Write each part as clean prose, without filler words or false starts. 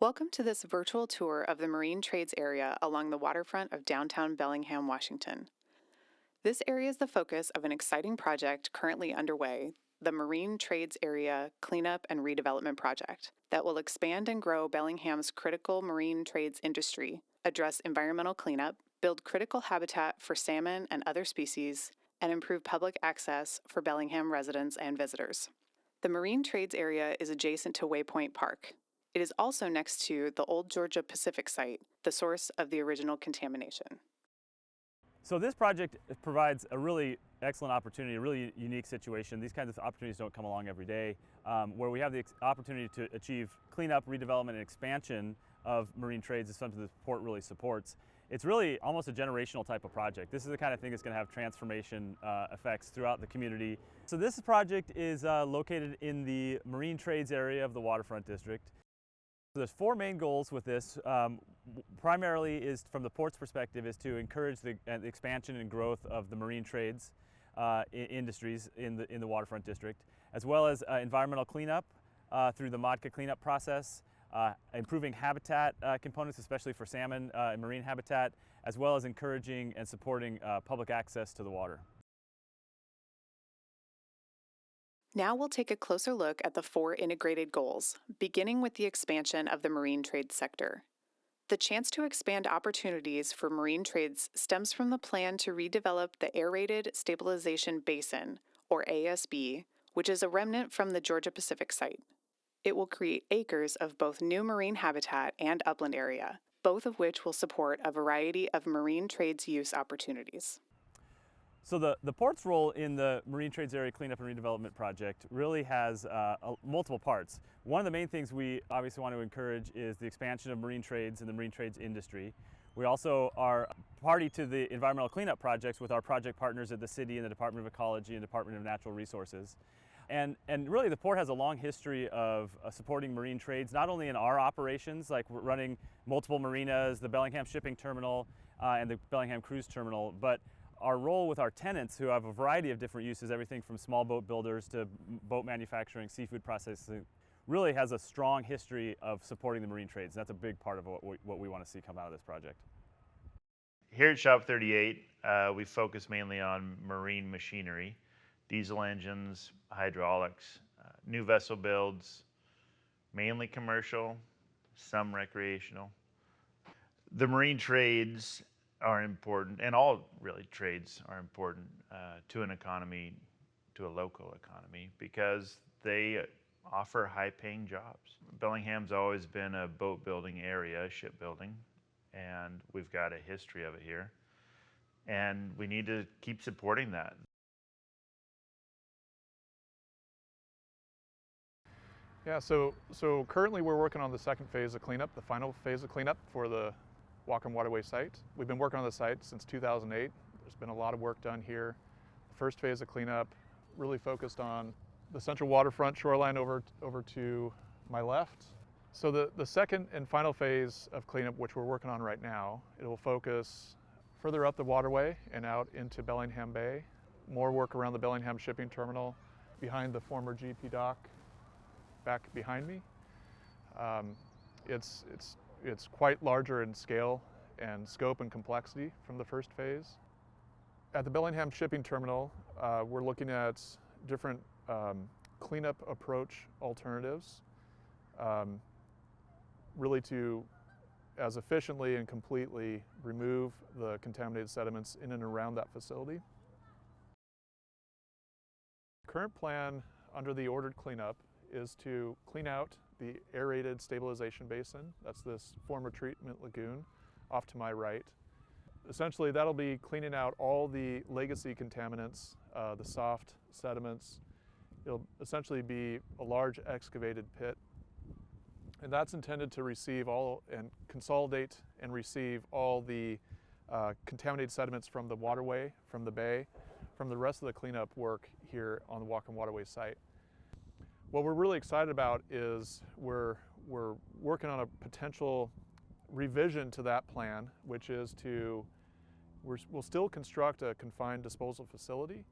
Welcome to this virtual tour of the marine trades area along the waterfront of downtown Bellingham, Washington. This area is the focus of an exciting project currently underway, the Marine Trades Area Cleanup and Redevelopment Project, that will expand and grow Bellingham's critical marine trades industry, address environmental cleanup, build critical habitat for salmon and other species, and improve public access for Bellingham residents and visitors. The Marine Trades Area is adjacent to Waypoint Park. It is also next to the old Georgia Pacific site, the source of the original contamination. So this project provides a really excellent opportunity, a really unique situation. These kinds of opportunities don't come along every day, where we have the opportunity to achieve cleanup, redevelopment, and expansion of marine trades is something the port really supports. It's really almost a generational type of project. This is the kind of thing that's going to have transformation effects throughout the community. So this project is located in the marine trades area of the waterfront district. So there's four main goals with this. Primarily is, from the port's perspective, is to encourage the expansion and growth of the marine trades industries in the waterfront district, as well as environmental cleanup through the MODCA cleanup process, improving habitat components, especially for salmon and marine habitat, as well as encouraging and supporting public access to the water. Now we'll take a closer look at the four integrated goals, beginning with the expansion of the marine trades sector. The chance to expand opportunities for marine trades stems from the plan to redevelop the Aerated Stabilization Basin, or ASB, which is a remnant from the Georgia Pacific site. It will create acres of both new marine habitat and upland area, both of which will support a variety of marine trades use opportunities. So the port's role in the Marine Trades Area Cleanup and Redevelopment Project really has multiple parts. One of the main things we obviously want to encourage is the expansion of marine trades and the marine trades industry. We also are party to the environmental cleanup projects with our project partners at the city and the Department of Ecology and Department of Natural Resources. And really the port has a long history of supporting marine trades, not only in our operations, like we're running multiple marinas, the Bellingham Shipping Terminal and the Bellingham Cruise Terminal, but our role with our tenants, who have a variety of different uses, everything from small boat builders to boat manufacturing, seafood processing, really has a strong history of supporting the marine trades. That's a big part of what we want to see come out of this project. Here at Shop 38, we focus mainly on marine machinery, diesel engines, hydraulics, new vessel builds, mainly commercial, some recreational. The marine trades are important, and all really trades are important to an economy, to a local economy, because they offer high-paying jobs. Bellingham's always been a boat building area, shipbuilding, and we've got a history of it here, and we need to keep supporting that. Yeah, so currently we're working on the second phase of cleanup, the final phase of cleanup for the Whatcom Waterway site. We've been working on the site since 2008. There's been a lot of work done here. The first phase of cleanup really focused on the central waterfront shoreline over to my left. So the second and final phase of cleanup, which we're working on right now, it will focus further up the waterway and out into Bellingham Bay. More work around the Bellingham Shipping Terminal, behind the former GP dock, back behind me. It's quite larger in scale and scope and complexity from the first phase. At the Bellingham Shipping Terminal, we're looking at different cleanup approach alternatives, really to as efficiently and completely remove the contaminated sediments in and around that facility. The current plan under the ordered cleanup is to clean out the Aerated Stabilization Basin. That's this former treatment lagoon off to my right. Essentially, that'll be cleaning out all the legacy contaminants, the soft sediments. It'll essentially be a large excavated pit, and that's intended to receive all and consolidate and receive all the contaminated sediments from the waterway, from the bay, from the rest of the cleanup work here on the Whatcom Waterway site. What we're really excited about is we're working on a potential revision to that plan, which is we'll still construct a confined disposal facility,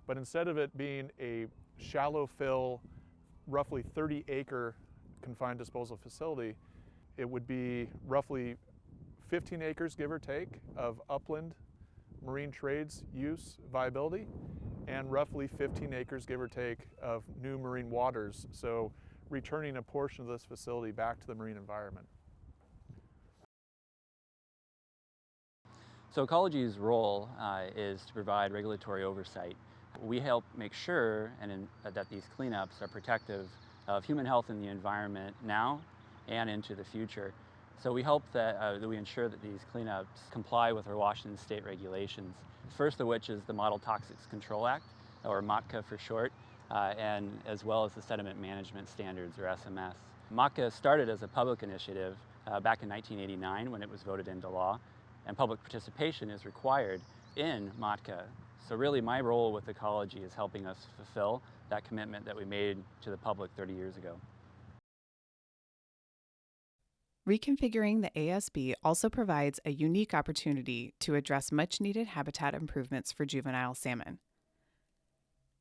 but instead of it being a shallow fill, roughly 30-acre confined disposal facility, It would be roughly 15 acres, give or take, of upland marine trades use viability, and roughly 15 acres, give or take, of new marine waters, so returning a portion of this facility back to the marine environment. So Ecology's role is to provide regulatory oversight. We help make sure that these cleanups are protective of human health and the environment now and into the future. So we hope that we ensure that these cleanups comply with our Washington state regulations. First of which is the Model Toxics Control Act, or MOTCA for short, and as well as the Sediment Management Standards, or SMS. MOTCA started as a public initiative back in 1989 when it was voted into law, and public participation is required in MOTCA. So really my role with Ecology is helping us fulfill that commitment that we made to the public 30 years ago. Reconfiguring the ASB also provides a unique opportunity to address much-needed habitat improvements for juvenile salmon.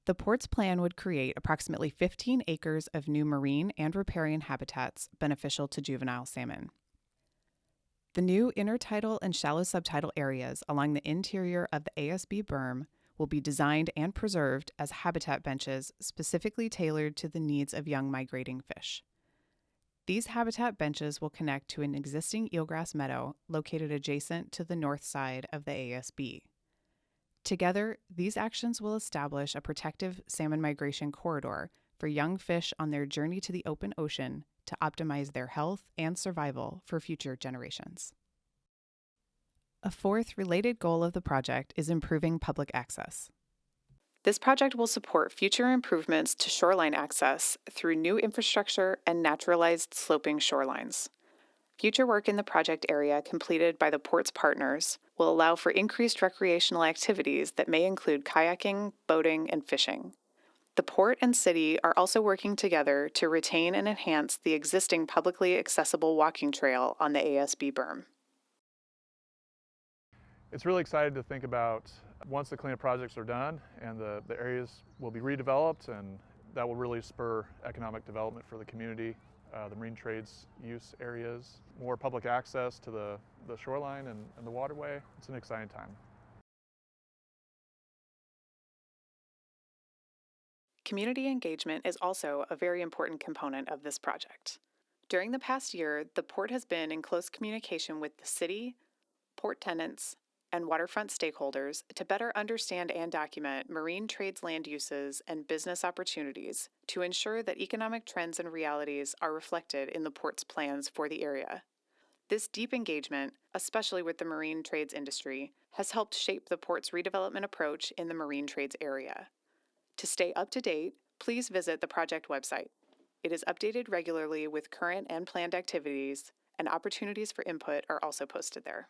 The port's plan would create approximately 15 acres of new marine and riparian habitats beneficial to juvenile salmon. The new intertidal and shallow subtidal areas along the interior of the ASB berm will be designed and preserved as habitat benches specifically tailored to the needs of young migrating fish. These habitat benches will connect to an existing eelgrass meadow located adjacent to the north side of the ASB. Together, these actions will establish a protective salmon migration corridor for young fish on their journey to the open ocean to optimize their health and survival for future generations. A fourth related goal of the project is improving public access. This project will support future improvements to shoreline access through new infrastructure and naturalized sloping shorelines. Future work in the project area completed by the port's partners will allow for increased recreational activities that may include kayaking, boating, and fishing. The port and city are also working together to retain and enhance the existing publicly accessible walking trail on the ASB berm. It's really exciting to think about once the cleanup projects are done and the areas will be redeveloped, and that will really spur economic development for the community, the marine trades use areas, more public access to the shoreline and the waterway. It's an exciting time. Community engagement is also a very important component of this project. During the past year, the port has been in close communication with the city, port tenants, and waterfront stakeholders to better understand and document marine trades land uses and business opportunities to ensure that economic trends and realities are reflected in the port's plans for the area. This deep engagement, especially with the marine trades industry, has helped shape the port's redevelopment approach in the marine trades area. To stay up to date, please visit the project website. It is updated regularly with current and planned activities, and opportunities for input are also posted there.